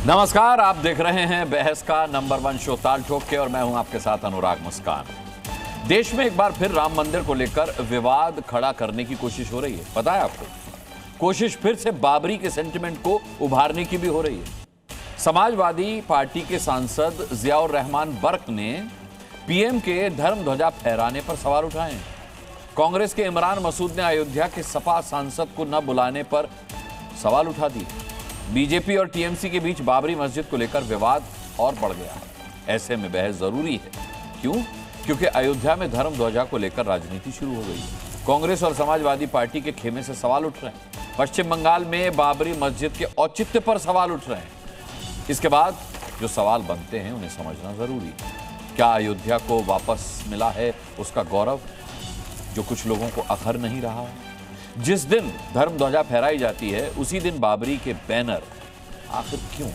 नमस्कार, आप देख रहे हैं बहस का नंबर 1 शो ताल ठोक के और मैं हूं आपके साथ अनुराग मुस्कान। देश में एक बार फिर राम मंदिर को लेकर विवाद खड़ा करने की कोशिश हो रही है। पता है आपको, कोशिश फिर से बाबरी के सेंटिमेंट को उभारने की भी हो रही है। समाजवादी पार्टी के सांसद जियाउर रहमान बर्क ने पीएम के धर्म ध्वजा फहराने पर सवाल उठाए हैं। कांग्रेस के इमरान मसूद ने अयोध्या के सपा सांसद को न बुलाने पर सवाल उठा दिए। बीजेपी और टीएमसी के बीच बाबरी मस्जिद को लेकर विवाद और बढ़ गया है। ऐसे में बहस जरूरी है। क्यों? क्योंकि अयोध्या में धर्म ध्वजा को लेकर राजनीति शुरू हो गई है। कांग्रेस और समाजवादी पार्टी के खेमे से सवाल उठ रहे हैं। पश्चिम बंगाल में बाबरी मस्जिद के औचित्य पर सवाल उठ रहे हैं। इसके बाद जो सवाल बनते हैं उन्हें समझना जरूरी है। क्या अयोध्या को वापस मिला है उसका गौरव, जो कुछ लोगों को अखर नहीं रहा है? जिस दिन धर्म ध्वजा फहराई जाती है उसी दिन बाबरी के बैनर, आखिर क्यों?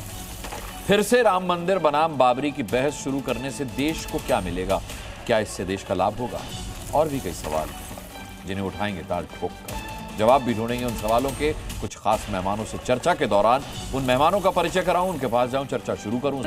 फिर से राम मंदिर बनाम बाबरी की बहस शुरू करने से देश को क्या मिलेगा? क्या इससे देश का लाभ होगा? और भी कई सवाल जिन्हें उठाएंगे ताल ठोक कर। जवाब भी ढूंढेंगे उन सवालों के कुछ खास मेहमानों से। चर्चा के दौरान उन मेहमानों का परिचय कराऊं, उनके पास जाऊं, चर्चा शुरू करूं।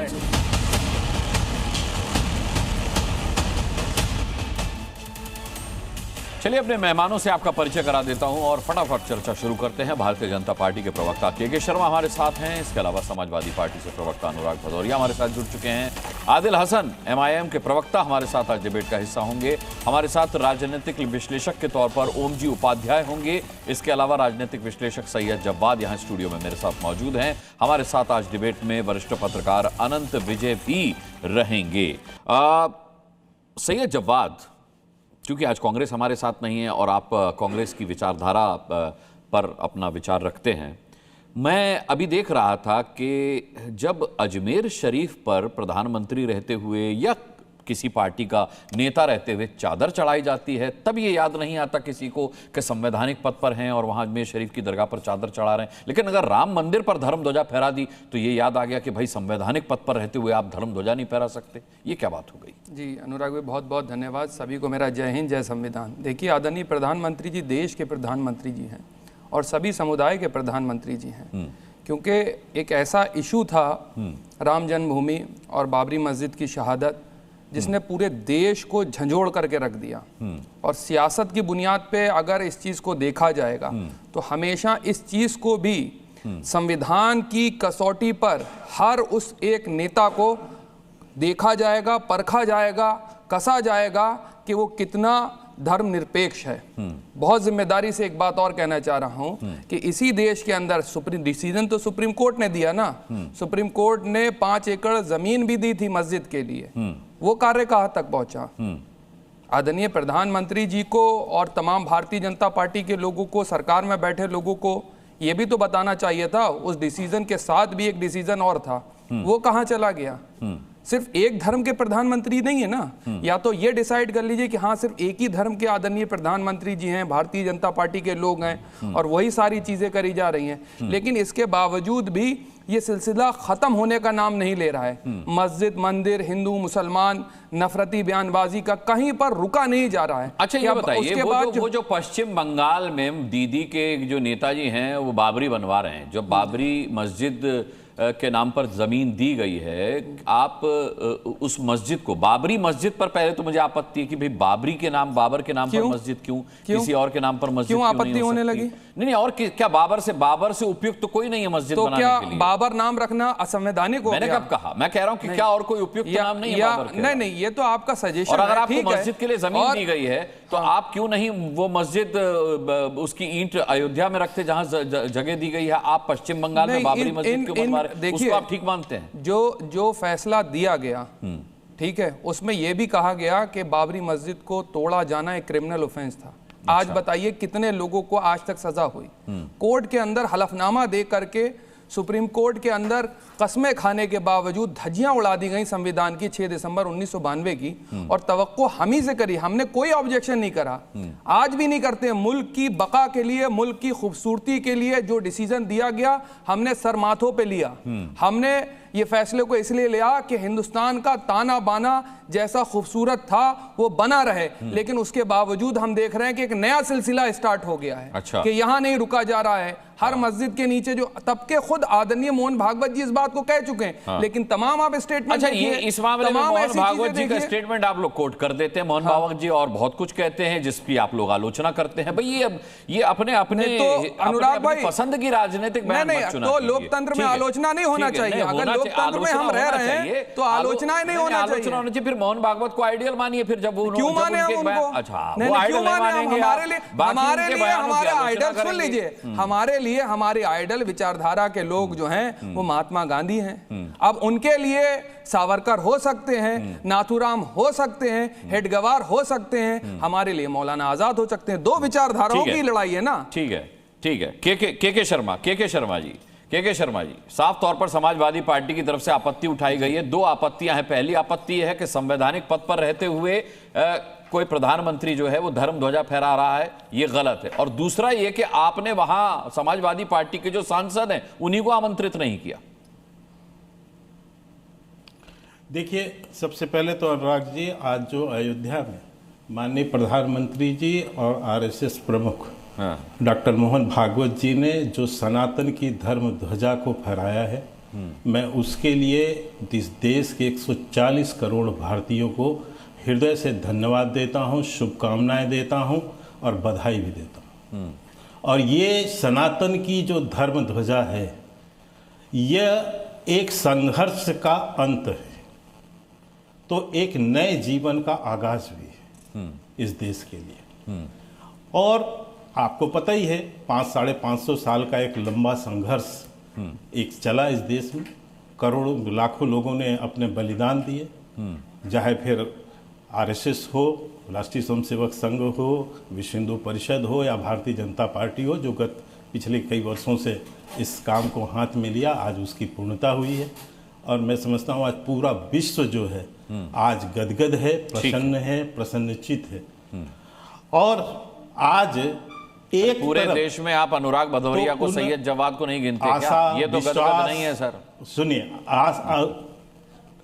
चलिए अपने मेहमानों से आपका परिचय करा देता हूं और फटाफट चर्चा शुरू करते हैं। भारतीय जनता पार्टी के प्रवक्ता के शर्मा हमारे साथ हैं। इसके अलावा समाजवादी पार्टी से प्रवक्ता अनुराग भदौरिया हमारे साथ जुड़ चुके हैं। आदिल हसन एमआईएम के प्रवक्ता हमारे साथ आज डिबेट का हिस्सा होंगे। हमारे साथ राजनीतिक विश्लेषक के तौर पर ओम जी उपाध्याय होंगे। इसके अलावा राजनीतिक विश्लेषक सैयद जव्वाद यहाँ स्टूडियो में मेरे साथ मौजूद हैं। हमारे साथ आज डिबेट में वरिष्ठ पत्रकार अनंत विजय भी रहेंगे। सैयद जव्वाद, क्योंकि आज कांग्रेस हमारे साथ नहीं है और आप कांग्रेस की विचारधारा पर अपना विचार रखते हैं, मैं अभी देख रहा था कि जब अजमेर शरीफ पर प्रधानमंत्री रहते हुए या किसी पार्टी का नेता रहते हुए चादर चढ़ाई जाती है, तब ये याद नहीं आता किसी को कि संवैधानिक पद पर हैं और वहां अजमेर शरीफ की दरगाह पर चादर चढ़ा रहे हैं। लेकिन अगर राम मंदिर पर धर्म ध्वजा फहरा दी तो ये याद आ गया कि भाई संवैधानिक पद पर रहते हुए आप धर्म ध्वजा नहीं फहरा सकते। ये क्या बात हो गई? जी अनुराग भाई, बहुत बहुत धन्यवाद। सभी को मेरा जय हिंद, जय संविधान। देखिए आदरणीय प्रधानमंत्री जी देश के प्रधानमंत्री जी हैं और सभी समुदाय के प्रधानमंत्री जी हैं, क्योंकि एक ऐसा इशू था राम जन्मभूमि और बाबरी मस्जिद की शहादत जिसने पूरे देश को झंझोड़ करके रख दिया। और सियासत की बुनियाद पे अगर इस चीज को देखा जाएगा तो हमेशा इस चीज को भी संविधान की कसौटी पर हर उस एक नेता को देखा जाएगा, परखा जाएगा, कसा जाएगा कि वो कितना धर्मनिरपेक्ष है। बहुत जिम्मेदारी से एक बात और कहना चाह रहा हूं कि इसी देश के अंदर सुप्रीम डिसीजन तो सुप्रीम कोर्ट ने दिया ना। सुप्रीम कोर्ट ने 5 एकड़ जमीन भी दी थी मस्जिद के लिए। वो कार्य कहां तक पहुंचा? आदरणीय प्रधानमंत्री जी को और तमाम भारतीय जनता पार्टी के लोगों को, सरकार में बैठे लोगों को ये भी तो बताना चाहिए था। उस डिसीजन के साथ भी एक डिसीजन और था, वो कहां चला गया? सिर्फ एक धर्म के प्रधानमंत्री नहीं है ना। या तो ये डिसाइड कर लीजिए कि हाँ सिर्फ एक ही धर्म के आदरणीय प्रधानमंत्री जी हैं, भारतीय जनता पार्टी के लोग हैं और वही सारी चीजें करी जा रही हैं। लेकिन इसके बावजूद भी ये सिलसिला खत्म होने का नाम नहीं ले रहा है। मस्जिद, मंदिर, हिंदू मुसलमान, नफरती बयानबाजी का कहीं पर रुका नहीं जा रहा है। अच्छा ये बताइए, वो जो पश्चिम बंगाल में दीदी के जो नेताजी हैं वो बाबरी बनवा रहे हैं, जो बाबरी मस्जिद के नाम पर जमीन दी गई है, आप उस मस्जिद को, बाबरी मस्जिद पर पहले तो मुझे आपत्ति है कि भाई बाबरी के नाम, बाबर के नाम पर मस्जिद क्यों? किसी और के नाम पर मस्जिद क्यों आपत्ति होने लगी? नहीं, और क्या बाबर से उपयुक्त तो कोई नहीं है मस्जिद बनाने के लिए? बाबर नाम रखना असंवैधानिक हो? मैंने कब कहा? मैं कह रहा हूं कि क्या और कोई उपयुक्त नाम नहीं है बाबर के? नहीं, ये तो आपका सजेशन है। और अगर आपको मस्जिद के लिए जमीन दी गई है तो आप क्यों नहीं वो मस्जिद, उसकी ईंट अयोध्या में रखते जहां जगह दी गई है? आप पश्चिम बंगाल में बाबरी मस्जिद क्यों बनवा रहे हैं? उसको आप ठीक मानते हैं? जो फैसला दिया गया, ठीक है, उसमें यह भी कहा गया कि बाबरी मस्जिद को तोड़ा जाना एक क्रिमिनल ऑफेंस था। आज बताइए कितने लोगों को आज तक सजा हुई? कोर्ट के अंदर हलफनामा दे करके, सुप्रीम कोर्ट के अंदर कस्में खाने के बावजूद धज्जियां उड़ा दी गई संविधान की 6 दिसंबर 1992 की। और तवक्को हम ही से करी, हमने कोई ऑब्जेक्शन नहीं करा, आज भी नहीं करते। मुल्क की बका के लिए, मुल्क की खूबसूरती के लिए जो डिसीजन दिया गया हमने सर माथों पे लिया। हमने ये फैसले को इसलिए लिया कि हिंदुस्तान का ताना बाना जैसा खूबसूरत था वो बना रहे। लेकिन उसके बावजूद हम देख रहे हैं कि एक नया सिलसिला स्टार्ट हो गया है। अच्छा। कि यहां नहीं रुका जा रहा है। हर मस्जिद के नीचे जो तबके, खुद आदरणीय मोहन भागवत जी इस बात को कह चुके हैं। लेकिन तमाम आप स्टेटमेंट, अच्छा, ये इस मामले में मोहन भागवत जी का स्टेटमेंट आप लोग कोट कर देते हैं। मोहन भागवत जी और बहुत कुछ कहते हैं जिसकी आप लोग आलोचना करते हैं। भाई ये अपने अनुराग भाई पसंद की राजनीतिक बयान मत चुना। तो लोकतंत्र में आलोचना नहीं होना चाहिए। अगर लोकतंत्र में हम रह रहे हैं तो आलोचना ही नहीं होना चाहिए। फिर मोहन भागवत को आइडियल मानिए, फिर जब वो क्यों माने हम उनको? अच्छा, नहीं, क्यों माने हम? हमारे लिए हमारे आइडल, सुन लीजिए, हमारे लिए हमारे आइडल विचारधारा के लोग जो हैं वो महात्मा गांधी हैं। अब उनके लिए सावरकर हो सकते हैं, नाथूराम हो सकते हैं, हेडगवार हो सकते हैं, हमारे लिए मौलाना आजाद हो सकते हैं। दो विचारधाराओं की लड़ाई है ना। ठीक है, ठीक है। के के शर्मा जी, साफ तौर पर समाजवादी पार्टी की तरफ से आपत्ति उठाई गई है। दो आपत्तियां हैं। पहली आपत्ति यह है कि संवैधानिक पद पर रहते हुए कोई प्रधानमंत्री जो है वो धर्म ध्वजा फहरा रहा है, ये गलत है। और दूसरा ये कि आपने वहां समाजवादी पार्टी के जो सांसद हैं उन्हीं को आमंत्रित नहीं किया। देखिए, सबसे पहले तो अनुराग जी, आज जो अयोध्या में माननीय प्रधानमंत्री जी और आरएसएस प्रमुख डॉक्टर मोहन भागवत जी ने जो सनातन की धर्म ध्वजा को फहराया है, मैं उसके लिए इस देश के 140 करोड़ भारतीयों को हृदय से धन्यवाद देता हूं, शुभकामनाएं देता हूं और बधाई भी देता हूं। और ये सनातन की जो धर्म ध्वजा है, यह एक संघर्ष का अंत है, तो एक नए जीवन का आगाज भी है इस देश के लिए। और आपको पता ही है, 500-550 साल का एक लंबा संघर्ष एक चला इस देश में। करोड़ों लाखों लोगों ने अपने बलिदान दिए, चाहे फिर आरएसएस हो, राष्ट्रीय स्वयंसेवक संघ हो, विश्व हिंदू परिषद हो या भारतीय जनता पार्टी हो, जो पिछले कई वर्षों से इस काम को हाथ में लिया, आज उसकी पूर्णता हुई है। और मैं समझता हूँ आज पूरा विश्व जो है आज गदगद है, प्रसन्न है, प्रसन्नचित है। और आज एक पूरे देश में आप अनुराग भदौरिया को, सैयद जवाद को नहीं गिनते क्या? ये तो गदगद नहीं है सर। सुनिए,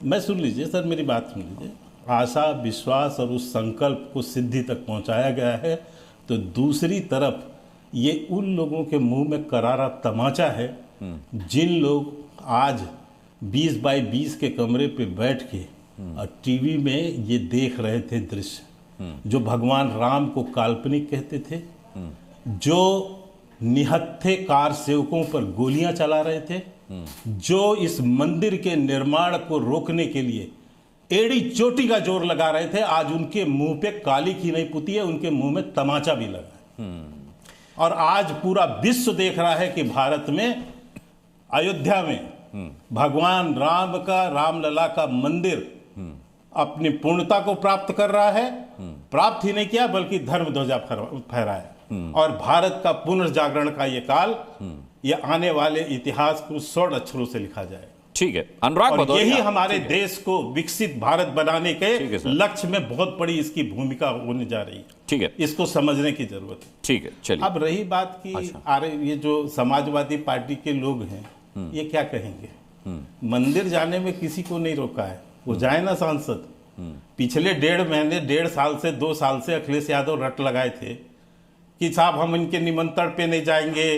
मैं सुन लीजिए सर, मेरी बात सुन लीजिए। आशा, विश्वास और उस संकल्प को सिद्धि तक पहुंचाया गया है, तो दूसरी तरफ ये उन लोगों के मुंह में करारा तमाचा है जिन लोग आज 20 बाई 20 के कमरे पे बैठ के और टीवी में ये देख रहे थे दृश्य, जो भगवान राम को काल्पनिक कहते थे, जो निहत्थे कार सेवकों पर गोलियां चला रहे थे, जो इस मंदिर के निर्माण को रोकने के लिए एड़ी चोटी का जोर लगा रहे थे, आज उनके मुंह पे काली की नहीं पुती है, उनके मुंह में तमाचा भी लगा है। और आज पूरा विश्व देख रहा है कि भारत में, अयोध्या में भगवान राम का, रामलला का मंदिर अपनी पूर्णता को प्राप्त कर रहा है। प्राप्त ही नहीं किया बल्कि धर्म ध्वजा फहराया। और भारत का पुनर्जागरण का ये काल, ये आने वाले इतिहास को स्वर्ण अक्षरों से लिखा जाए। ठीक है, अनुराग भदौरिया, यही हमारे देश को विकसित भारत बनाने के लक्ष्य में बहुत बड़ी इसकी भूमिका होने जा रही है। ठीक है, इसको समझने की जरूरत है। ठीक है, चलिए। अब रही बात की, ये जो समाजवादी पार्टी के लोग हैं, ये क्या कहेंगे? मंदिर जाने में किसी को नहीं रोका है, वो जाए ना सांसद। पिछले 1.5 महीने, 1.5 साल से 2 साल से अखिलेश यादव रट लगाए थे कि साहब हम इनके निमंत्रण पे नहीं जाएंगे,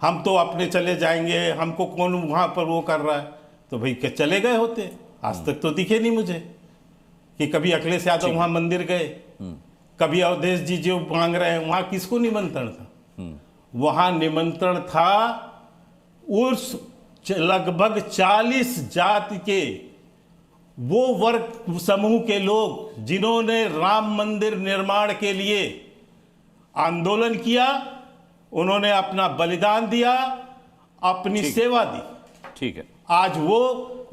हम तो अपने चले जाएंगे, हमको कौन वहां पर वो कर रहा है। तो भाई क्या चले गए होते? आज तक तो दिखे नहीं मुझे कि कभी अखिलेश यादव वहां मंदिर गए, कभी अवधेश जी जो मांग रहे हैं वहां किसको निमंत्रण था? वहां निमंत्रण था उस लगभग 40 जाति के वो वर्ग समूह के लोग जिन्होंने राम मंदिर निर्माण के लिए आंदोलन किया, उन्होंने अपना बलिदान दिया, अपनी सेवा दी। ठीक है, आज वो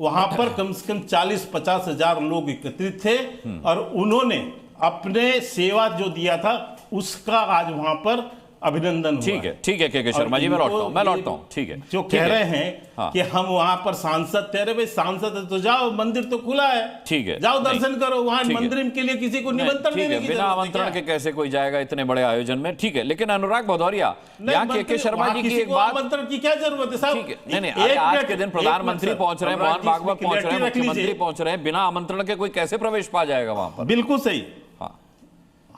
वहां पर कम से कम 40-50 हजार लोग एकत्रित थे और उन्होंने अपने सेवा जो दिया था उसका आज वहां पर अभिनंदन हुआ। ठीक है के शर्मा जी, मैं लौटता हूँ। ठीक है, जो कह रहे हैं कि हम वहां पर सांसद थे, भाई सांसद तो जाओ, मंदिर तो खुला है, ठीक है, जाओ दर्शन करो। वहां मंदिर के लिए किसी को निमंत्रण देने की बिना आमंत्रण के कैसे कोई जाएगा इतने बड़े आयोजन में? ठीक है, लेकिन अनुराग भदौरिया, यहाँ के शर्मा जी की एक बात, आमंत्रण की क्या जरूरत है साहब? नहीं, आज के दिन प्रधानमंत्री पहुंच रहे हैं, मोहन भागवत पहुंच रहे हैं, मुख्यमंत्री पहुंच रहे हैं, बिना आमंत्रण के कोई कैसे प्रवेश पा जाएगा वहां पर? बिल्कुल सही।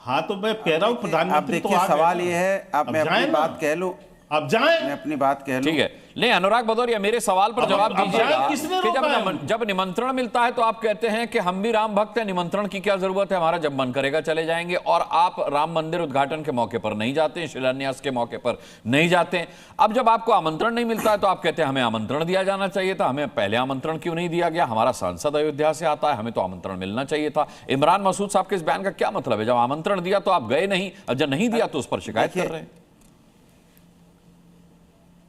हाँ, तो मैं कह रहा हूँ प्रधानमंत्री। अब देखिए, सवाल ये है, अब मैं अपनी बात कह लूं, अब जाएं। मैं अपनी बात कह लूं। ठीक है, नहीं अनुराग भदौरिया, मेरे सवाल पर जवाब दीजिएगा किसने कि रोका है? जब निमंत्रण मिलता है तो आप कहते हैं कि हम भी राम भक्त हैं, निमंत्रण की क्या जरूरत है, हमारा जब मन करेगा चले जाएंगे, और आप राम मंदिर उद्घाटन के मौके पर नहीं जाते हैं, शिलान्यास के मौके पर नहीं जाते हैं। अब जब आपको आमंत्रण नहीं मिलता है तो आप कहते हैं हमें आमंत्रण दिया जाना चाहिए था, हमें पहले आमंत्रण क्यों नहीं दिया गया, हमारा सांसद अयोध्या से आता है, हमें तो आमंत्रण मिलना चाहिए था। इमरान मसूद साहब के इस बयान का क्या मतलब है? जब आमंत्रण दिया तो आप गए नहीं, और जब नहीं दिया तो उस पर शिकायत कर रहे हैं।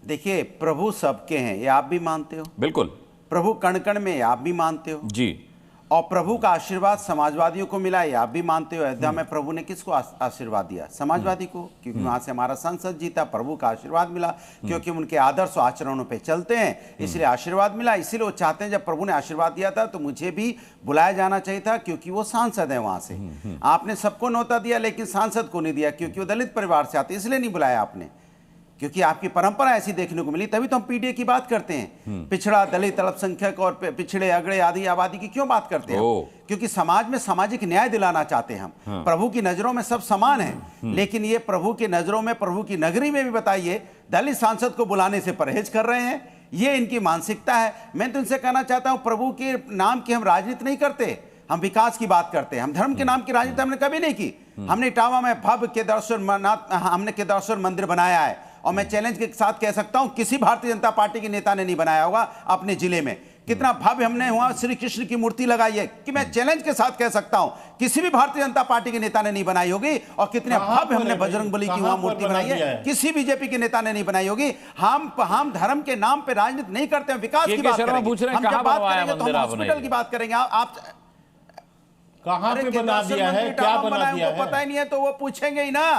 देखिए, प्रभु सबके हैं, ये आप भी मानते हो। बिल्कुल। प्रभु कण कण में, ये आप भी मानते हो जी। और प्रभु का आशीर्वाद समाजवादियों को मिला, ये आप भी मानते हो। अयोध्या में प्रभु ने किसको आशीर्वाद दिया? समाजवादी को, क्योंकि वहां से हमारा संसद जीता, प्रभु का आशीर्वाद मिला, क्योंकि उनके आदर्श और आचरणों पे चलते हैं, इसलिए आशीर्वाद मिला। इसीलिए वो चाहते हैं, जब प्रभु ने आशीर्वाद दिया था तो मुझे भी बुलाया जाना चाहिए था, क्योंकि वो सांसद है वहां से। आपने सबको न्योता दिया, लेकिन सांसद को नहीं दिया, क्योंकि वो दलित परिवार से आते, इसलिए नहीं बुलाया आपने, क्योंकि आपकी परंपरा ऐसी देखने को मिली। तभी तो हम पीडीए की बात करते हैं, पिछड़ा, दलित, अल्पसंख्यक और पिछड़े, अगड़े आदि आबादी की क्यों बात करते हैं? क्योंकि समाज में सामाजिक न्याय दिलाना चाहते हैं हम। प्रभु की नजरों में सब समान है, लेकिन ये प्रभु की नजरों में, प्रभु की नगरी में भी बताइए, दलित सांसद को बुलाने से परहेज कर रहे हैं। ये इनकी मानसिकता है। मैं तो इनसे कहना चाहता हूं, प्रभु के नाम की हम राजनीति नहीं करते, हम विकास की बात करते हैं। हम धर्म के नाम की राजनीति हमने कभी नहीं की। हमने इटावा में भव्य केदारेश्वर मंदिर बनाया है, और मैं चैलेंज के साथ कह सकता हूं, किसी भारतीय जनता पार्टी के नेता ने नहीं बनाया होगा अपने जिले में। कितना भव्य हमने वहां श्री कृष्ण की मूर्ति लगाई है, कि मैं चैलेंज के साथ कह सकता हूं किसी भी भारतीय जनता पार्टी के नेता ने नहीं बनाई होगी। और कितने भव्य हमने बजरंगबली की वहां मूर्ति बनाई है, किसी बीजेपी के नेता ने नहीं बनाई होगी। हम धर्म के नाम पे राजनीति नहीं करते हैं, विकास की बात करेंगे। हम जब बात करेंगे तो हम हॉस्पिटल की बात करेंगे। आप कहां पे बना दिया है, क्या बना दिया है, पता ही नहीं है, तो वो पूछेंगे ही ना।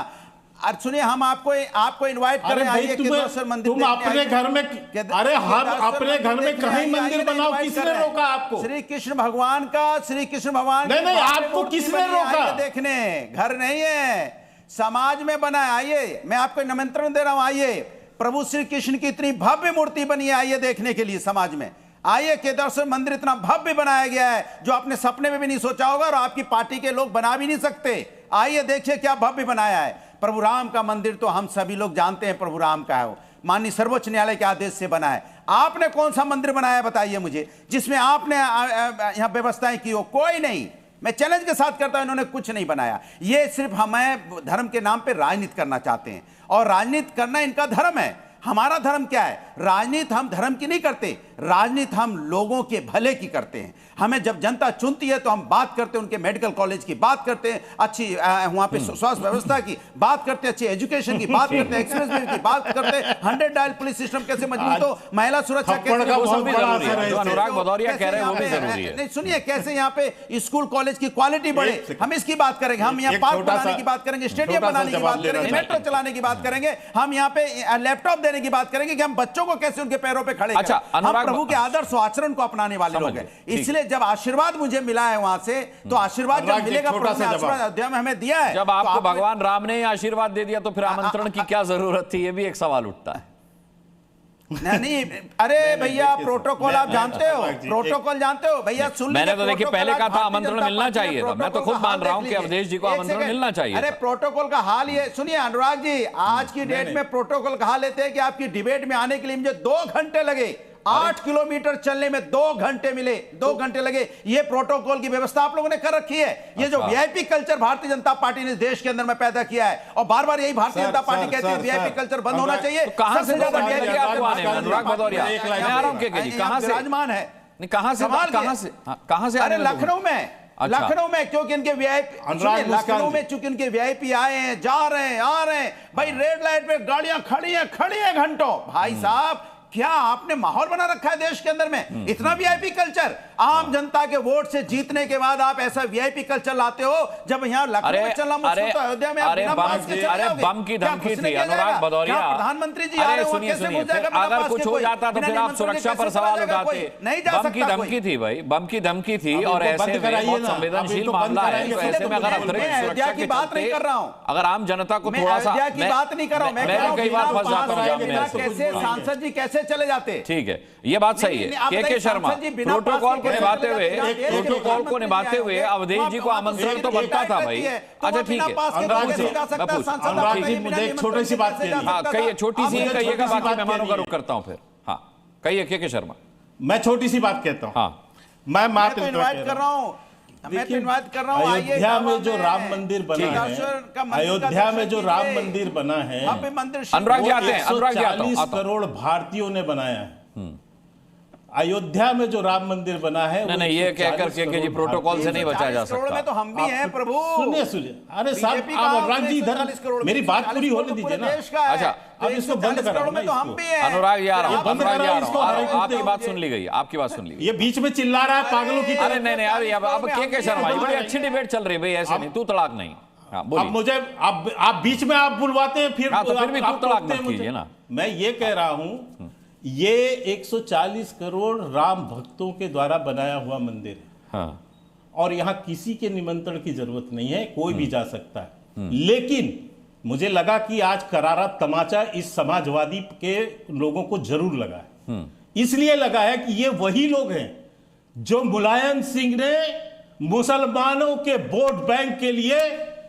और सुनिए, हम आपको इनवाइट कर रहे हैं, आइए केदारेश्वर मंदिर। तुम अपने घर में, अरे हम अपने घर में कहीं मंदिर बनाओ, किसने रोका आपको? श्री कृष्ण भगवान का, श्री कृष्ण भगवान नहीं, आपको किसने रोका? देखने घर नहीं है, समाज में बना है। आइए, मैं आपको निमंत्रण दे रहा हूं, आइए। प्रभु श्री कृष्ण की इतनी भव्य मूर्ति बनी है, आइए देखने के लिए समाज में। आइए, केदारेश्वर मंदिर इतना भव्य बनाया गया है जो आपने सपने में भी नहीं सोचा होगा, और आपकी पार्टी के लोग बना भी नहीं सकते। आइए देखिए क्या भव्य बनाया है। प्रभु राम का मंदिर तो हम सभी लोग जानते हैं, प्रभु राम का है वो, माननीय सर्वोच्च न्यायालय के आदेश से बना है। आपने कौन सा मंदिर बनाया बताइए मुझे, जिसमें आपने यहां व्यवस्थाएं की हो? कोई नहीं। मैं चैलेंज के साथ करता हूं, इन्होंने कुछ नहीं बनाया। ये सिर्फ हमें धर्म के नाम पे राजनीति करना चाहते हैं, और राजनीति करना इनका धर्म है। हमारा धर्म क्या है? राजनीति हम धर्म की नहीं करते, राजनीति हम लोगों के भले की करते हैं। हमें जब जनता चुनती है तो हम बात करते हैं, उनके मेडिकल कॉलेज की बात करते हैं, अच्छी वहां पे स्वास्थ्य व्यवस्था की बात करते हैं, अच्छी एजुकेशन की बात करते हैं, एक्सप्रेस वे की बात करते हैं, 100 डायल पुलिस सिस्टम कैसे मजबूत हो, महिला सुरक्षा कैसे, अनुराग भदौरिया कह रहे हैं वो भी जरूरी है। नहीं, सुनिए, कैसे यहाँ पे स्कूल कॉलेज की क्वालिटी बढ़े, हम इसकी बात करेंगे। हम यहाँ पार्क बनाने की बात करेंगे, स्टेडियम बनाने की बात करेंगे, मेट्रो चलाने की बात करेंगे, हम यहाँ पे लैपटॉप देने की बात करेंगे, कि हम बच्चों को कैसे उनके पैरों पे खड़े अच्छा, करें। हम प्रभु के आदर्श और आचरण को अपनाने वाले लोग हैं। इसलिए जब आशीर्वाद मुझे मिला है वहां से, तो आशीर्वाद जब मिलेगा, आशीर्वाद अयोध्या में हमें दिया है। जब आपको भगवान राम ने आशीर्वाद दे दिया तो फिर आमंत्रण की क्या जरूरत थी? ये भी एक सवाल उठता है। नहीं, अरे भैया, प्रोटोकॉल आप जानते हो, प्रोटोकॉल जानते हो भैया। सुन, मैंने तो देखिए पहले कहा था आमंत्रण मिलना चाहिए था। मैं तो खुद मान रहा हूं कि अवधेश जी को आमंत्रण मिलना चाहिए। अरे प्रोटोकॉल का हाल ये सुनिए अनुराग जी, आज की डेट में प्रोटोकॉल का हाल लेते हैं कि आपकी डिबेट में आने के लिए मुझे 2 घंटे लगे, 8 किलोमीटर चलने में 2 घंटे मिले, 2 घंटे लगे। ये प्रोटोकॉल की व्यवस्था आप लोगों ने कर रखी है। ये जो VIP culture Bharatiya Janata party ने देश के अंदर में पैदा किया है, और बार बार यही भारतीय जनता पार्टी कहती है वीआईपी कल्चर बंद होना चाहिए। कहां से ज्यादा वीआईपी आपको आने में? अनुराग भदौरिया, मैं आ रहा हूं कि कहां से विराजमान है? कहां से? अरे लखनऊ में, लखनऊ में, क्योंकि इनके वीआईपी, लखनऊ में चूंकि इनके वीआईपी आए हैं, जा रहे हैं, आ रहे हैं। भाई रेड लाइट पे गाड़ियां खड़ी हैं घंटों। भाई साहब, क्या आपने माहौल बना रखा है देश के अंदर में? इतना वीआईपी कल्चर, आम जनता के वोट से जीतने के बाद आप ऐसा वीआईपी कल्चर लाते हो, जब यहाँ लखनऊ में चलना मुश्किल, तो अयोध्या में बम की धमकी थी। अनुराग भदौरिया, प्रधानमंत्री जी आ रहे हैं, सुनिए, अगर कुछ हो जाता तो फिर आप सुरक्षा पर सवाल उठाते। बम की धमकी थी भाई, बम की धमकी थी, और ऐसे में बहुत संवेदनशील मामला है, तो ऐसे में अगर अतिरिक्त सुरक्षा की बात नहीं कर रहा हूं, अगर आम जनता को थोड़ा सा, बात नहीं कर रहा हूं, मैं कई बार फंस जाता हूं, कैसे सांसद जी कैसे चले जाते। ठीक है, ये बात सही है। के शर्मा, प्रोटोकॉल को निभाते हुए, प्रोटोकॉल को निभाते हुए अवधेश जी को आमंत्रण तो बनता था भाई। अच्छा ठीक है, मुझे एक छोटी सी बात कहनी है। हाँ कहिए, छोटी सी कहिएगा, बाकी मेहमानों का रुख करता हूँ फिर। हाँ कहिए के शर्मा। मैं छोटी सी बात कहता हूँ। हाँ मैं तो इनवाइट कर रहा हूँ, अयोध्या में जो राम मंदिर बना है, अयोध्या में जो राम मंदिर बना है, अनुराग जी आते हैं, अनुराग जी आता हूं। 140 करोड़ भारतीयों ने बनाया है। अयोध्या में जो राम मंदिर बना है, नहीं ये कहकर के जी प्रोटोकॉल से नहीं बचाया जा सकता। में तो हम भी हैं प्रभु। सुनिए, अरे साहब आप अनुराग जी इधर मेरी बात पूरी होने दीजिए ना। अच्छा अब इसको बंद करो ना, इसको अनुराग जी आ रहा हूं, आपकी बात सुन ली गई, आपकी बात सुन ली गई। ये बीच में चिल्ला रहा है पागलों की। अरे नहीं अब के शर्मा जी, बड़ी अच्छी डिबेट चल रही है भाई, ऐसे नहीं तू तड़ाक नहीं। अब मुझे आप बीच में आप बुलवाते हैं, फिर भी तू तड़ाक मत कीजिए ना। मैं ये कह रहा हूं, ये 140 करोड़ राम भक्तों के द्वारा बनाया हुआ मंदिर है। हाँ। और यहां किसी के निमंत्रण की जरूरत नहीं है, कोई भी जा सकता है। लेकिन मुझे लगा कि आज करारा तमाचा इस समाजवादी के लोगों को जरूर लगा है। इसलिए लगा है कि ये वही लोग हैं जो मुलायम सिंह ने मुसलमानों के वोट बैंक के लिए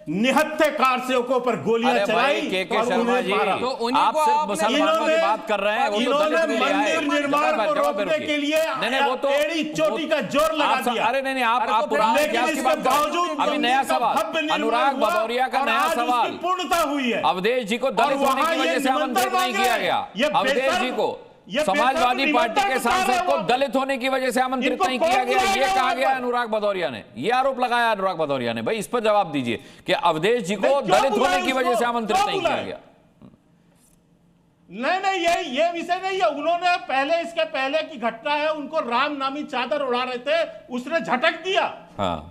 निहत्थे कारसेवकों पर गोलियां चलाई के और शर्मा उन्हें जी, मारा। तो आप सिर्फ मुसलमानों की बात कर रहे हैं, वो तो दलित भी ले आए। मंदिर निर्माण को रोकने के लिए नहीं वो तो एड़ी चोटी का जोर लगा दिया। अरे नहीं आप पुराने इतिहास की बात बावजूद अभी नया सवाल, अनुराग भदौरिया का नया सवाल, पूर्णता हुई है। अवधेश जी को दलित होने की वजह से आमंत्रित नहीं किया गया। अवधेश जी को समाजवादी पार्टी के सांसद को दलित होने की वजह से आमंत्रित नहीं किया गया, ये कहा गया अनुराग भदौरिया ने, ये आरोप लगाया अनुराग भदौरिया ने। भाई इस पर जवाब दीजिए कि अवधेश जी को दलित होने की वजह से आमंत्रित नहीं किया गया। नहीं ये विषय नहीं है। उन्होंने पहले, इसके पहले की घटना है, उनको राम नामी चादर उड़ा रहे थे, उसने झटक दिया। हाँ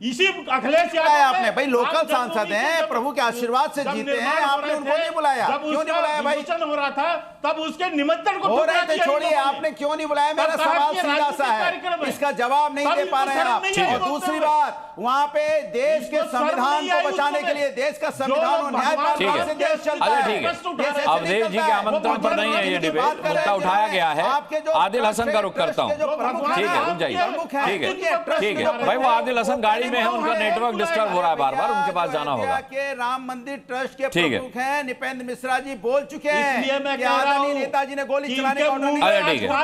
इसी अखिलेश आपने भाई लोकल सांसद हैं, प्रभु के आशीर्वाद से जीते हैं, आपने उनको नहीं बुलाया। क्यों नहीं बुलाया भाई? हो रहा था तब उसके निमंत्रण को हो रहे थे, छोड़िए, आपने क्यों नहीं बुलाया? मेरा सवाल सीधा सा है, इसका जवाब नहीं दे पा रहे हैं आप। और दूसरी बात, वहां पे देश के संविधान को बचाने के लिए, देश का संविधान और न्यायपालिका से देश चलता है। अवधेश जी के आमंत्रण पर नहीं है ये डिबेट, मुद्दा उठाया गया है। आदिल हसन का रुख करता हूँ। ठीक है रुक जाइए, ठीक है भाई, वो आदिल हसन गाड़ी में है, उनका नेटवर्क डिस्टर्ब हो रहा है बार बार, उनके पास जाना होगा। के राम मंदिर ट्रस्ट के प्रमुख हैं निपेंद्र मिश्रा जी, बोल चुके हैं कि आदरणीय नेताजी ने गोली चलाने का ऑर्डर नहीं दिया।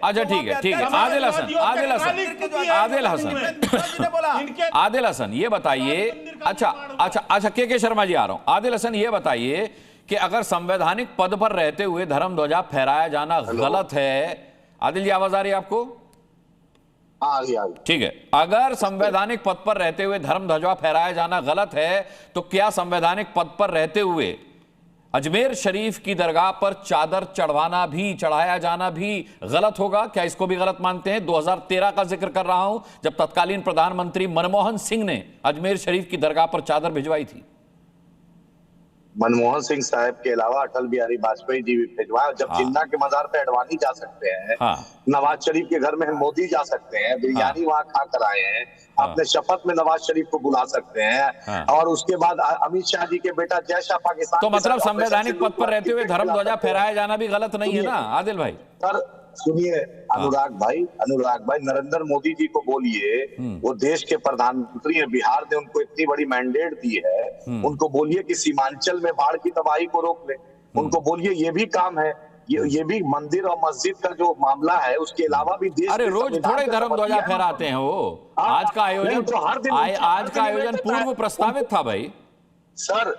अच्छा ठीक है आदिल हसन ये बताइए। अच्छा के शर्मा जी आ रहा हूं। आदिल हसन ये बताइए कि अगर संवैधानिक पद पर रहते हुए धर्म ध्वजा फहराया जाना गलत है, आदिल जी आवाज आ रही है आपको? ठीक है, अगर संवैधानिक पद पर रहते हुए धर्म ध्वजा फहराया जाना गलत है, तो क्या संवैधानिक पद पर रहते हुए अजमेर शरीफ की दरगाह पर चादर चढ़ाया जाना भी गलत होगा? क्या इसको भी गलत मानते हैं? 2013 का जिक्र कर रहा हूं, जब तत्कालीन प्रधानमंत्री मनमोहन सिंह ने अजमेर शरीफ की दरगाह पर चादर भिजवाई थी। मनमोहन सिंह साहब के अलावा अटल बिहारी वाजपेयी जी भी भिजवाए। जब जिन्ना के मजार पे अडवाणी जा सकते हैं, नवाज शरीफ के घर में मोदी जा सकते हैं, बिरयानी वहां खा कर आए हैं, अपने शपथ में नवाज शरीफ को बुला सकते हैं, और उसके बाद अमित शाह जी के बेटा जय शाह पाकिस्तान। तो मतलब संवैधानिक पद पर रहते हुए धर्म ध्वजा फहराया जाना भी गलत नहीं है ना आदिल भाई? सर सुनिए अनुराग भाई, नरेंद्र मोदी जी को बोलिए, वो देश के प्रधानमंत्री हैं, बिहार ने उनको इतनी बड़ी मैंडेट दी है, उनको बोलिए कि सीमांचल में बाढ़ की तबाही को रोक ले। उनको बोलिए ये भी काम है, ये भी मंदिर और मस्जिद का जो मामला है, उसके अलावा भी देश। अरे रोज थोड़े धर्म ध्वजा फहराते हैं वो। आज का आयोजन पूर्व प्रस्तावित था भाई। सर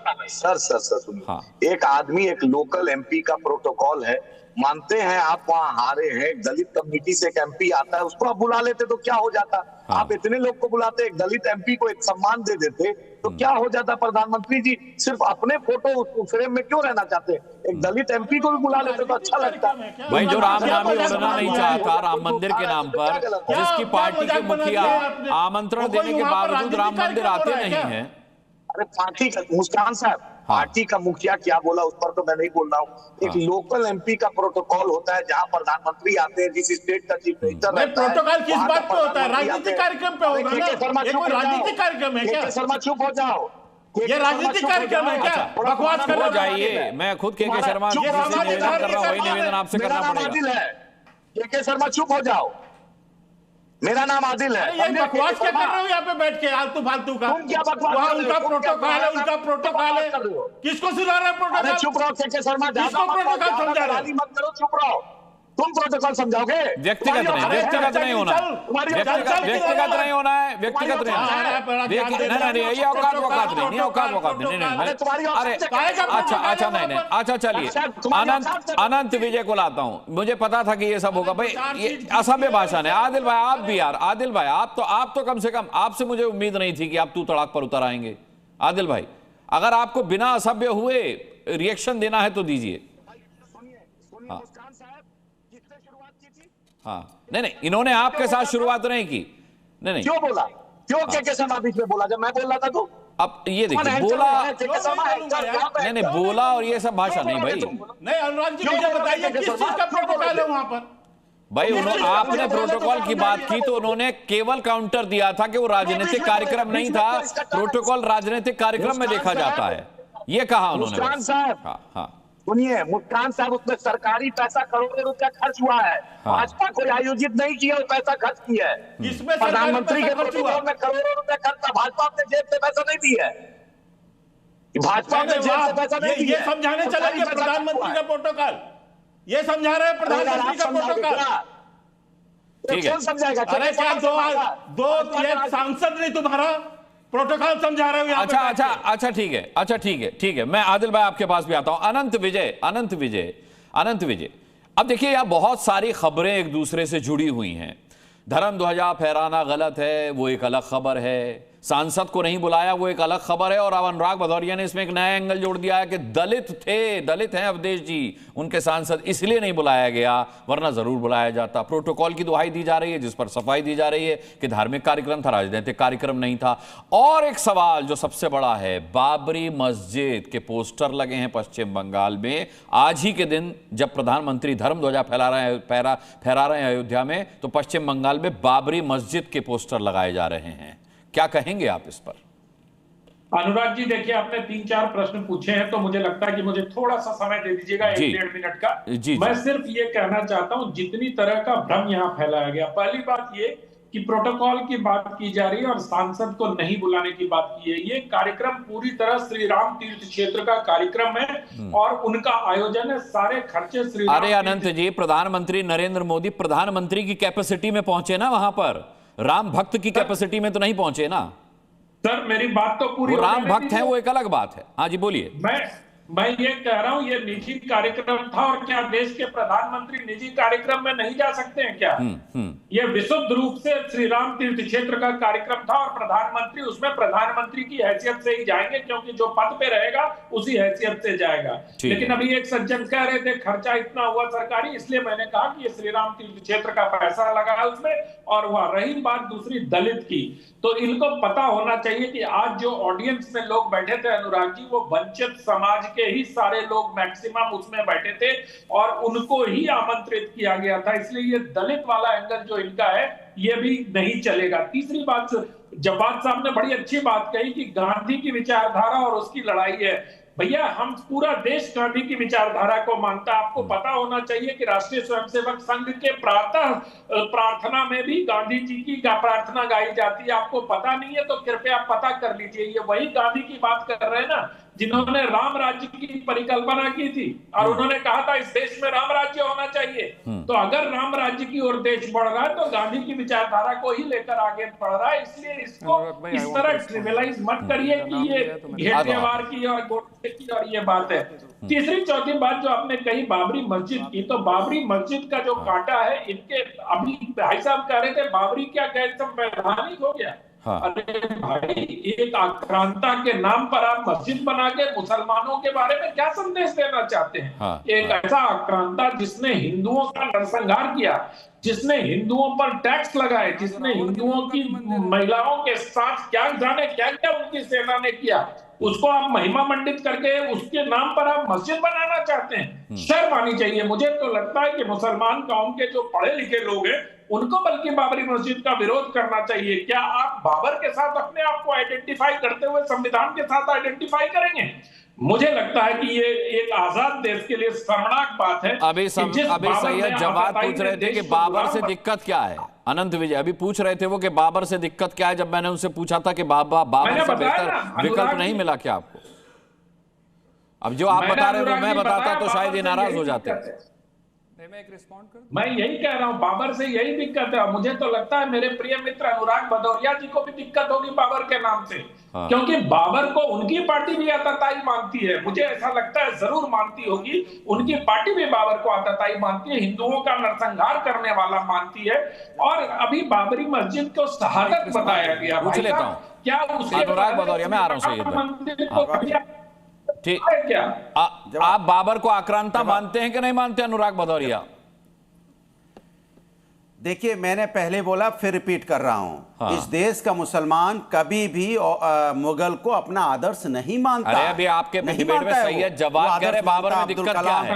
सुनिए, एक आदमी, एक लोकल एमपी का प्रोटोकॉल है, मानते हैं आप वहां हारे हैं, दलित कम्युनिटी से एक एमपी आता है, उसको आप बुला लेते तो क्या हो जाता? आप इतने लोग को बुलाते, एक दलित एमपी को एक सम्मान दे देते तो क्या हो जाता? प्रधानमंत्री जी सिर्फ अपने फोटो फ्रेम में क्यों रहना चाहते? एक दलित एमपी को भी बुला लेते तो अच्छा लगता। भाई जो रामनामी उड़ना नहीं चाहता राम मंदिर के नाम पर, जिसकी पार्टी के मुखिया आमंत्रण देने के बावजूद राम मंदिर आते नहीं है। अरे पार्टी का, मुस्कान साहब, पार्टी का मुखिया क्या बोला उस पर तो मैं नहीं बोल रहा हूँ। एक लोकल एमपी का प्रोटोकॉल होता है, जहाँ प्रधानमंत्री आते हैं, जिस स्टेट का चीफ मिनिस्टर रहता है। प्रोटोकॉल किस बात पे होता है? राजनीतिक कार्यक्रम पे होगा ना? ये कोई राजनीतिक कार्यक्रम है क्या? शर्मा चुप हो जाओ, ये राजनीतिक कार्यक्रम है क्या? बकवास कर जाइए। मैं खुद के शर्मा निवेदन कर रहा हूँ, वही निवेदन आपसे करना पड़ेगा। के शर्मा चुप हो जाओ। मेरा नाम आदिल है। ये बकवास क्या कर रहे हो यहाँ पे बैठ के आलतू फालतू का? तुम क्या बकवास वहाँ कर रहे हो? उनका तुम प्रोटोकॉल है, उनका प्रोटोकॉल है। किसको सुना रहे हैं अरे प्रोटोकॉल? चुप रहो के शर्मा, किसको प्रोटोकॉल समझा रहे हो? मत करो, चुप रहो। तुम प्रोटोकॉल समझाओगे? व्यक्तिगत नहीं होना है, व्यक्तिगत नहीं होना है, व्यक्तिगत नहीं नहीं, ये औकात नहीं, औकात नहीं, अरे अच्छा नहीं, अच्छा चलिए, अनंत विजय को लाता हूं। मुझे पता था कि ये सब होगा भाई, ये असभ्य भाषण है। आदिल भाई आप भी यार, आदिल भाई आप तो कम से कम, आपसे मुझे उम्मीद नहीं थी कि आप तू तड़ाक पर उतर आएंगे। आदिल भाई अगर आपको बिना असभ्य हुए रिएक्शन देना है तो दीजिए। हाँ नहीं, इन्होंने आपके साथ शुरुआत नहीं की। नहीं क्यों बोला? क्यों के शर्मा बीच में बोला जब मैं बोल रहा था? तो अब ये देखिए बोला नहीं बोला, और ये सब भाषा नहीं भाई। नहीं अनुराग जी मुझे बताइए किस चीज का प्रोटोकॉल है वहां पर? भाई आपने प्रोटोकॉल की बात की तो उन्होंने केवल काउंटर दिया था कि वो राजनीतिक कार्यक्रम नहीं था, प्रोटोकॉल राजनीतिक कार्यक्रम में देखा जाता है, ये कहा उन्होंने। हाँ सुनिए मुस्कान साहब, उसमें सरकारी पैसा करोड़ों रुपया खर्च हुआ है। भाजपा कोई आयोजित नहीं किया और पैसा खर्च किया है। इसमें प्रधानमंत्री के प्रोटोकॉल में करोड़ों रुपया खर्च, भाजपा अपने जेब से पैसा नहीं दी है। भाजपा अपने जेब से पैसा नहीं दी है। ये समझाने चला कि प्रधानमंत्री का प्रोटोकॉल, ये समझा रहे हैं प्रधानमंत्री का प्रोटोकॉल। ठीक है, समझाएगा? अरे क्या दो ये सांसद नहीं तुम्हारा प्रोटोकॉल समझा रहे हो? अच्छा ठीक है, मैं आदिल भाई आपके पास भी आता हूं। अनंत विजय अब देखिए यहां बहुत सारी खबरें एक दूसरे से जुड़ी हुई हैं। धर्म ध्वजा फहराना गलत है, वो एक अलग खबर है। सांसद को नहीं बुलाया, वो एक अलग खबर है। और अब अनुराग भदौरिया ने इसमें एक नया एंगल जोड़ दिया है कि दलित हैं अवधेश जी, उनके सांसद इसलिए नहीं बुलाया गया, वरना जरूर बुलाया जाता। प्रोटोकॉल की दुहाई दी जा रही है, जिस पर सफाई दी जा रही है कि धार्मिक कार्यक्रम था, राजनीतिक कार्यक्रम नहीं था। और एक सवाल जो सबसे बड़ा है, बाबरी मस्जिद के पोस्टर लगे हैं पश्चिम बंगाल में। आज ही के दिन जब प्रधानमंत्री धर्म ध्वजा फहरा रहे हैं अयोध्या में, तो पश्चिम बंगाल में बाबरी मस्जिद के पोस्टर लगाए जा रहे हैं। क्या कहेंगे आप इस पर? अनुराग जी देखिए, आपने 3-4 प्रश्न पूछे हैं, तो मुझे लगता है कि मुझे थोड़ा सा समय दे दीजिएगा, 1-1.5 मिनट का। मैं सिर्फ ये कहना चाहता हूं, जितनी तरह का भ्रम यहाँ फैलाया गया, पहली बात ये कि प्रोटोकॉल की बात की जा रही है और सांसद को नहीं बुलाने की बात की है। ये कार्यक्रम पूरी तरह श्री राम तीर्थ क्षेत्र का कार्यक्रम है और उनका आयोजन है, सारे खर्चे श्री राम। अरे अनंत जी, प्रधानमंत्री नरेंद्र मोदी प्रधानमंत्री की कैपेसिटी में पहुंचे ना, वहां पर राम भक्त की कैपेसिटी में तो नहीं पहुंचे ना। सर मेरी बात तो पूरी, राम भक्त है वो एक अलग बात है। हाँ जी बोलिए। मैं ये कह रहा हूं, ये निजी कार्यक्रम था, और क्या देश के प्रधानमंत्री निजी कार्यक्रम में नहीं जा सकते हैं क्या? ये विशुद्ध रूप से श्री राम तीर्थ क्षेत्र का कार्यक्रम था और प्रधानमंत्री उसमें प्रधानमंत्री की हैसियत से ही जाएंगे, क्योंकि जो पद पे रहेगा उसी हैसियत से जाएगा। लेकिन अभी एक सज्जन कह रहे थे खर्चा इतना हुआ सरकारी, इसलिए मैंने कहा कि ये श्री राम तीर्थ क्षेत्र का पैसा लगा है उसमें। और वह रही बात दूसरी दलित की, तो इनको पता होना चाहिए कि आज जो ऑडियंस में लोग बैठे थे अनुराग जी, वो वंचित समाज के ही सारे लोग मैक्सिमम उसमें बैठे थे और उनको ही आमंत्रित किया गया था। इसलिए ये दलित वाला एंगल जो इनका है ये भी नहीं चलेगा। तीसरी बात, जवाब साहब ने बड़ी अच्छी बात कही कि गांधी की विचारधारा और उसकी लड़ाई है। भैया हम पूरा देश गांधी की विचारधारा को मानता है। आपको पता होना चाहिए कि राष्ट्रीय स्वयंसेवक संघ के प्रार्थना में भी गांधी जी की प्रार्थना गाई जाती है। आपको पता नहीं है तो कृपया पता कर लीजिए। ये वही गांधी की बात कर रहे हैं ना, जिन्होंने राम राज्य की परिकल्पना की थी और उन्होंने कहा था इस देश में राम राज्य होना चाहिए। तो अगर राम राज्य की ओर देश बढ़ रहा है तो गांधी की विचारधारा को ही लेकर आगे बढ़ रहा है। इसलिए इसको इस तरह ट्रिविलाइज मत करिए कि ये घेरवार की और गोडसे की और ये बात है। तीसरी चौथी बात जो आपने कही बाबरी मस्जिद की, तो बाबरी मस्जिद का जो काटा है इनके, अभी भाई साहब कह रहे थे बाबरी क्या गैर संवैधानिक हो गया। अरे भाई, एक आक्रांता के नाम पर आप मस्जिद बना के मुसलमानों के बारे में क्या संदेश देना चाहते हैं? एक ऐसा आक्रांता जिसने हिंदुओं का नरसंहार किया, जिसने हिंदुओं पर टैक्स लगाए, जिसने हिंदुओं की महिलाओं के साथ क्या जाने क्या क्या उनकी सेना ने किया, उसको आप महिमा मंडित करके उसके नाम पर आप मस्जिद बनाना चाहते हैं। शर्म आनी चाहिए। मुझे तो लगता है कि मुसलमान कौम के जो पढ़े लिखे लोग हैं उनको बल्कि बाबरी मस्जिद का विरोध करना चाहिए। क्या आप बाबर के साथ अपने आप को आइडेंटिफाई करते हुए संविधान के साथ आइडेंटिफाई करेंगे? मुझे लगता है कि ये एक आजाद देश के लिए शर्मनाक बात है। अभी सैयद जवाब पूछ रहे थे कि बाबर से दिक्कत क्या है। अनंत विजय अभी पूछ रहे थे वो कि बाबर से दिक्कत क्या है, जब मैंने उनसे पूछा था कि बाबर से बेहतर विकल्प नहीं मिला क्या आपको? अब जो आप बता रहे हो मैं बताता तो शायद ये नाराज हो जाते। मैं एक रिस्पॉन्ड कर, मैं यही कह रहा हूं, बाबर से यही दिक्कत है। मुझे तो लगता है मेरे प्रिय मित्र अनुराग भदौरिया जी को भी दिक्कत होगी बाबर के नाम से, क्योंकि बाबर को उनकी पार्टी भी आतताई मानती है। मुझे ऐसा लगता है जरूर मानती होगी, उनकी पार्टी भी बाबर को आतताई मानती है, हिंदुओं का नरसंहार करने वाला मानती है। और अभी बाबरी मस्जिद को शहादत बताया गया। पूछ लेता हूं क्या अनुराग भदौरिया, मैं आ रहा हूं ठीक, क्या आप बाबर को आक्रांता मानते हैं कि नहीं मानते अनुराग भदौरिया? देखिए, मैंने पहले बोला फिर रिपीट कर रहा हूं, इस देश का मुसलमान कभी भी मुगल को अपना आदर्श नहीं मानता। अरे अभी आपके डिबेट में सैयद जवाब कह रहे बाबर में दिक्कत क्या है?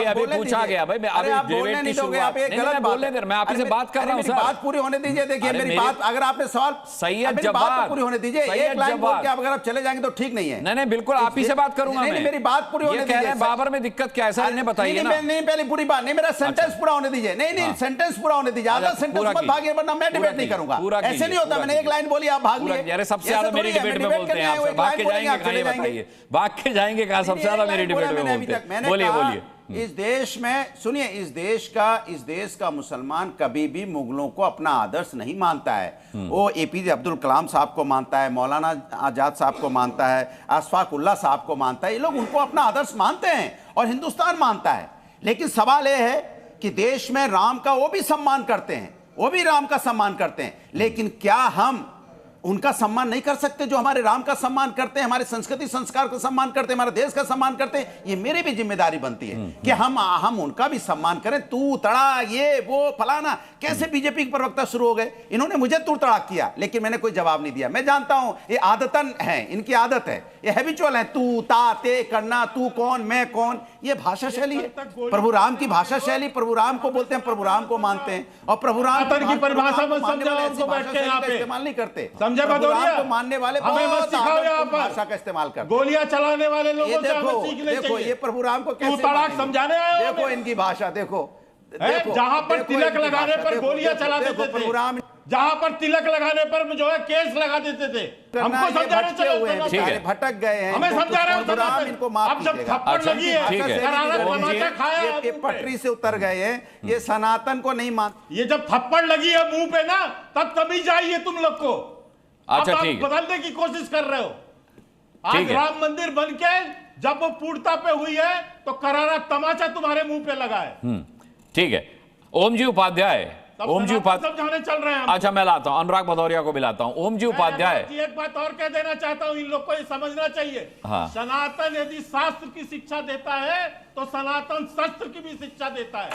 अभी पूछा गया भाई, मैं अभी डिबेट की शुरुआत नहीं बोलने दे, मैं आप से बात कर रहा हूं सर, बात पूरी होने दीजिए। देखिए मेरी बात, अगर आपने सवाल सैयद जवाब पूरी होने दीजिए। एक लाइन बोल के अगर आप चले जाएंगे तो ठीक नहीं है। नहीं बिल्कुल आप ही से बात करूंगा। नहीं, मेरी बात पूरी होने दीजिए। बाबर में दिक्कत क्या है सर, इन्हें बताइए ना। नहीं, पहले पूरी बात नहीं, मेरा सेंटेंस पूरा होने दीजिए। नहीं, सेंटेंस पूरा होने दीजिए। आधा सेंटेंस मत भागिए वरना मैं डिबेट नहीं करूंगा। ऐसे नहीं होता, मैंने एक लाइन बोली आप भाग लिए। अरे सबसे ज्यादा मेरी डिबेट में बोलते हैं आप सर, भाग के जाएंगे कहां, ये बताइए भाग के जाएंगे कहां? सबसे ज्यादा मेरी डिबेट में बोलते हैं। बोलिए। इस देश में सुनिए, इस देश का मुसलमान कभी भी मुगलों को अपना आदर्श नहीं मानता है। वो एपीजे अब्दुल कलाम साहब को मानता है, मौलाना आजाद साहब को मानता है, अशफाक उल्लाह साहब को मानता है। ये लोग उनको अपना आदर्श मानते हैं और हिंदुस्तान मानता है। लेकिन सवाल यह है कि देश में राम का वो भी सम्मान करते हैं, वो भी राम का सम्मान करते हैं, लेकिन क्या हम उनका सम्मान नहीं कर सकते जो हमारे राम का सम्मान करते हैं, हमारे संस्कृति संस्कार का सम्मान करते हैं, हमारे देश का सम्मान करते हैं? ये मेरी भी जिम्मेदारी बनती है कि हम उनका भी सम्मान करें। तू तड़ा, ये वो फलाना, कैसे बीजेपी के प्रवक्ता शुरू हो गए? इन्होंने मुझे तू तड़ा किया लेकिन मैंने कोई जवाब नहीं दिया। मैं जानता हूं ये आदतन है, इनकी आदत है, ये हैबिचुअल है, तू ता ते करना, तू कौन मैं कौन, ये भाषा शैली है। प्रभु राम की भाषा शैली, प्रभु राम को बोलते हैं, प्रभु राम को मानते हैं और प्रभु राम की परिभाषा इस्तेमाल नहीं करते। समझे भदौरिया को मानने वाले भाषा का इस्तेमाल करते, गोलियां चलाने वाले लोगों से हमें सीखने देखो चाहिए। ये प्रभु राम को कैसे समझाने आए हो? देखो इनकी भाषा, देखो जहां पर तिलक लगाने पर गोलियां चला देते थे, प्रभु राम जहां पर तिलक लगाने पर जो है केस लगा देते थे, हमको समझाने चले भटक गए हैं, हमें समझा रहे हो। इनको माफ अब जब थप्पड़ लगी है, ये पटरी से उतर गए हैं, ये सनातन को नहीं मान। ये जब थप्पड़ लगी है मुंह पे ना, तब तभी चाहिए तुम लोग को। अच्छा आप ठीक, बदलने की कोशिश कर रहे हो। आज राम मंदिर बनके जब वो पूर्णता पे हुई है तो करारा तमाचा तुम्हारे मुंह पे लगा है। ठीक है। ओम जी उपाध्याय, ओम जी उपाध्याय समझाने चल रहे हैं। अच्छा मैं लाता हूं, अनुराग भदौरिया को भी लाता हूं। ओम जी उपाध्याय, एक बात और कह देना चाहता हूं, इन लोग को ये समझना चाहिए। सनातन यदि शास्त्र की शिक्षा देता है तो सनातन शस्त्र की भी शिक्षा देता है।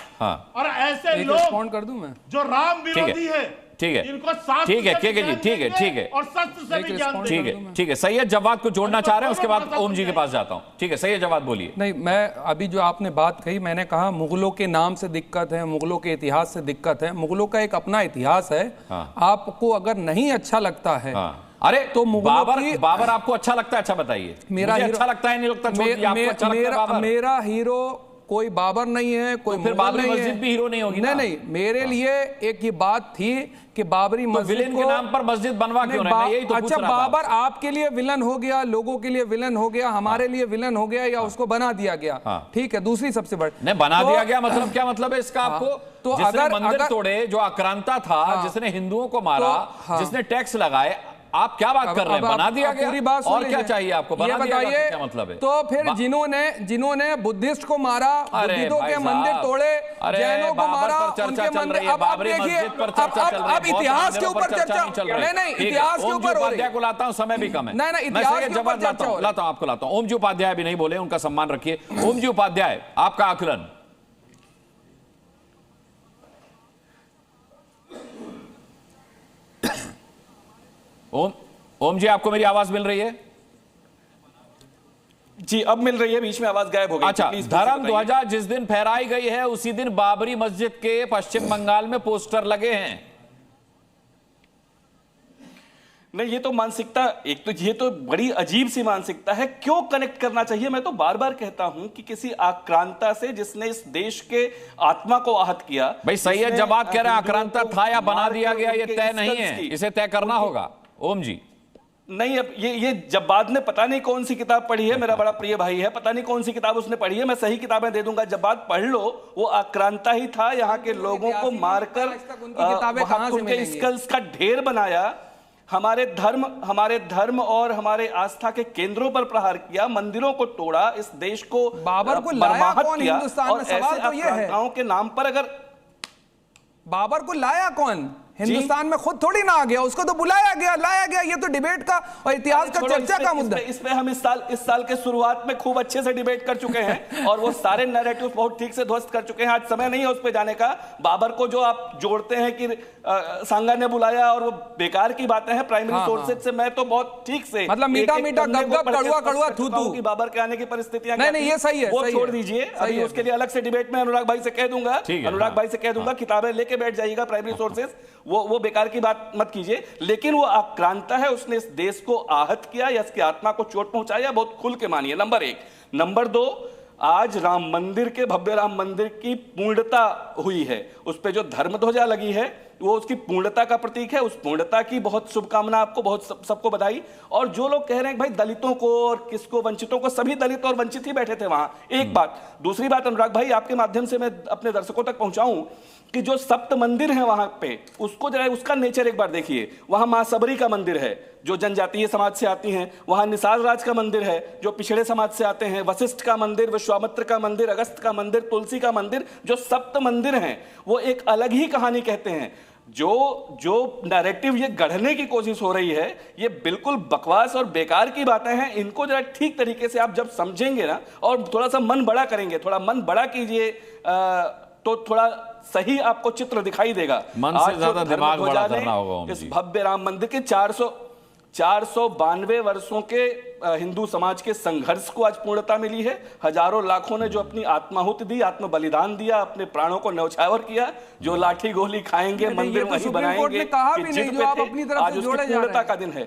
और ऐसे लोग कर दूं मैं जो राम विरोधी है, ठीक है, इनको शास्त्र ठीक है, ठीक है जी, ठीक है, ठीक है, और शस्त्र से भी ज्ञान ठीक है, ठीक है। सैयद जवाद को जोड़ना चाह रहे हैं, उसके बाद ओम जी के पास जाता हूं। ठीक है, सैयद जवाद बोलिए। नहीं, मैं अभी जो आपने बात कही, मैंने कहा मुगलों के नाम से दिक्कत है, मुगलों के इतिहास से दिक्कत है। मुगलों का एक अपना इतिहास है। आपको अगर नहीं अच्छा लगता है अरे तो बाबर आपको अच्छा लगता है? अच्छा बताइए। मेरा अच्छा लगता है, नहीं लगता? मेरा हीरो कोई बाबर नहीं है, कोई तो फिर बाबरी मस्जिद भी हीरो नहीं होगी ना? नहीं, मेरे लिए एक ये बात थी कि बाबरी मस्जिद विलेन के नाम पर मस्जिद बनवा क्यों रहे हैं? यही तो अच्छा, बाबर आपके लिए विलन हो गया, लोगों के लिए विलन हो गया, हमारे लिए विलन हो गया, या उसको बना दिया गया? ठीक है। दूसरी सबसे बड़ी नहीं, बना दिया गया मतलब क्या मतलब है इसका आपको? तो अगर मंदिर तोड़े, जो आक्रांता था, जिसने हिंदुओं को मारा, जिसने टैक्स लगाए, आप क्या बात कर रहे हैं? बना दिया गया? पूरी बात और क्या चाहिए आपको? बना दिया गया, क्या मतलब है? तो फिर जिन्होंने बुद्धिस्ट को मारा, बुद्धिस्टों के मंदिर तोड़े, जैनों को मारा, उनके मंदिर, अब देखिए, अब इतिहास के ऊपर चर्चा नहीं, इतिहास के ऊपर उपाध्याय को लाता हूं, समय भी कम है। नहीं, इतिहास के ऊपर चर्चा हो, लाता हूं, आपको लाता हूं। ओम जी उपाध्याय भी नहीं बोले, उनका सम्मान रखिए। ओम जी उपाध्याय, आपका आकलन। ओम जी, आपको मेरी आवाज मिल रही है? जी अब मिल रही है, बीच में आवाज गायब हो गई। अच्छा, धर्म ध्वजा जिस दिन फहराई गई है उसी दिन बाबरी मस्जिद के पश्चिम बंगाल में पोस्टर लगे हैं। नहीं, ये तो मानसिकता, एक तो ये तो बड़ी अजीब सी मानसिकता है। क्यों कनेक्ट करना चाहिए? मैं तो बार बार कहता हूं कि किसी आक्रांता से जिसने इस देश के आत्मा को आहत किया। भाई सैयद जवाद कह रहे हैं आक्रांता था या बना दिया गया, ये तय नहीं है, इसे तय करना होगा। ओम जी नहीं, अब ये जब्बाद ने पता नहीं कौन सी किताब पढ़ी है, मेरा बड़ा प्रिय भाई है, पता नहीं कौन सी किताब उसने पढ़ी है, मैं सही किताबें दे दूंगा। जब्बाद पढ़ लो, वो आक्रांता ही था, यहाँ के लोगों को मारकर उनके स्कल्स का ढेर बनाया, हमारे धर्म और हमारे आस्था के केंद्रों पर प्रहार किया, मंदिरों को तोड़ा, इस देश को बाबर को लाया कौन हिंदुस्तान में? सवाल तो ये है के नाम पर अगर बाबर को लाया कौन हिंदुस्तान में? खुद थोड़ी ना आ गया, उसको तो बुलाया गया, लाया गया। ये तो डिबेट का और इतिहास का चर्चा का मुद्दा। इस पे हम इस साल के शुरुआत में खूब अच्छे से डिबेट कर चुके हैं और वो सारे नैरेटिव बहुत ठीक से ध्वस्त कर चुके हैं। आज समय नहीं है उस पे जाने का। बाबर को जो आप जोड़ते हैं कि सांगा ने बुलाया और वो बेकार की बातें हैं प्राइमरी सोर्सेज से, मैं तो बहुत ठीक से मतलब मीठा मीठा गप कड़वा कड़वा थू कि बाबर के आने की परिस्थितियां नहीं, ये सही है, वो छोड़ दीजिए। अभी उसके लिए अलग से डिबेट में अनुराग भाई से कह दूंगा, किताबें लेके बैठ जाइएगा प्राइमरी सोर्सेज, वो बेकार की बात मत कीजिए। लेकिन वो आक्रांता है, उसने इस देश को आहत किया या इसकी आत्मा को चोट पहुंचाया, बहुत खुल के मानिए। नंबर 1। नंबर 2, आज राम मंदिर के, भव्य राम मंदिर की पूर्णता हुई है, उस पे जो धर्म ध्वजा लगी है वो उसकी पूर्णता का प्रतीक है। उस पूर्णता की बहुत शुभकामना आपको, बहुत सबको बधाई। और जो लोग कह रहे हैं भाई दलितों को और किसको, वंचितों को, सभी दलित और वंचित ही बैठे थे वहां। एक बात। दूसरी बात अनुराग भाई, आपके माध्यम से मैं अपने दर्शकों तक पहुंचाऊं कि जो सप्त मंदिर है वहां पे, उसको जरा उसका नेचर एक बार देखिए। वहां मां सबरी का मंदिर है जो जनजातीय समाज से आती हैं, वहां निसार राज का मंदिर है जो पिछड़े समाज से आते हैं, वशिष्ठ का मंदिर, विश्वामित्र का मंदिर, अगस्त का मंदिर, तुलसी का मंदिर, जो सप्त मंदिर हैं वो एक अलग ही कहानी कहते हैं। जो नैरेटिव ये गढ़ने की कोशिश हो रही है, ये बिल्कुल बकवास और बेकार की बातें हैं। इनको जरा ठीक तरीके से आप जब समझेंगे ना और थोड़ा सा मन बड़ा करेंगे, थोड़ा मन बड़ा कीजिए, तो थोड़ा सही आपको चित्र दिखाई देगा। मन से ज्यादा दिमाग बड़ा करना होगा। इस भव्य राम मंदिर के 492 वर्षों के हिंदू समाज के संघर्ष को आज पूर्णता मिली है। हजारों लाखों ने जो अपनी आत्माहुति दी, आत्म बलिदान दिया, अपने प्राणों को न्यौछावर किया, जो लाठी गोली खाएंगे, मंदिर वही बनाएंगे, आज उसकी पूर्णता का दिन है।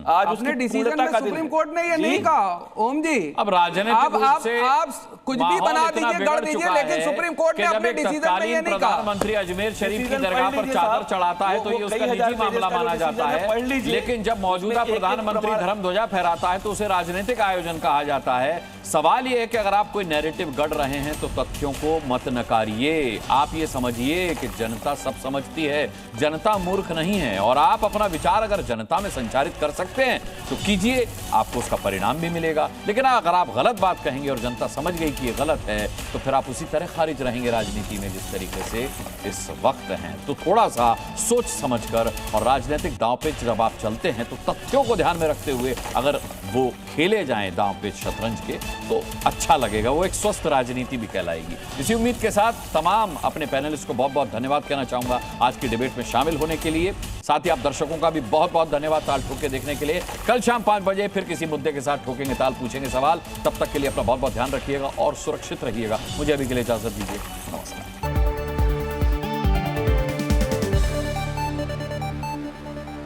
आज उसने डिसीजन में सुप्रीम कोर्ट ने ये नहीं कहा। ओम जी, अब राजनीतिक रूप से आप कुछ भी बना दीजिए, गढ़ दीजिए, लेकिन सुप्रीम कोर्ट ने अपने डिसीजन में ये नहीं कहा। प्रधानमंत्री अजमेर शरीफ की दरगाह पर चादर चढ़ाता है तो ये उसका निजी मामला माना जाता है, लेकिन जब मौजूदा प्रधानमंत्री धर्म ध्वजा फहराता है तो उसे राजनीतिक आयोजन कहा जाता है। सवाल यह है कि अगर आप कोई नैरेटिव गढ़ रहे हैं तो तथ्यों को मत नकारिए। आप ये समझिए कि जनता सब समझती है, जनता मूर्ख नहीं है, और आप अपना विचार अगर जनता में संचारित कर सकते हैं तो कीजिए, आपको उसका परिणाम भी मिलेगा। लेकिन अगर आप गलत बात कहेंगे और जनता समझ गई कि ये गलत है तो फिर आप उसी तरह खारिज रहेंगे राजनीति में जिस तरीके से इस वक्त हैं। तो थोड़ा सा सोच समझकर और राजनीतिक दांव पेच जब आप चलते हैं तो तथ्यों को ध्यान में रखते हुए अगर वो खेले जाएं दांव पेच शतरंज के तो अच्छा लगेगा, वो एक स्वस्थ राजनीति भी कहलाएगी। इसी उम्मीद के साथ तमाम अपने पैनलिस्ट को बहुत बहुत धन्यवाद कहना चाहूंगा आज की डिबेट में शामिल होने के लिए। साथ ही आप दर्शकों का भी बहुत बहुत धन्यवाद ताल ठोक के देखने के लिए। कल शाम 5 बजे फिर किसी मुद्दे के साथ ठोकेंगे ताल, पूछेंगे सवाल। तब तक के लिए अपना बहुत बहुत ध्यान रखिएगा और सुरक्षित रहिएगा। मुझे अभी के लिए इजाजत दीजिए। नमस्कार।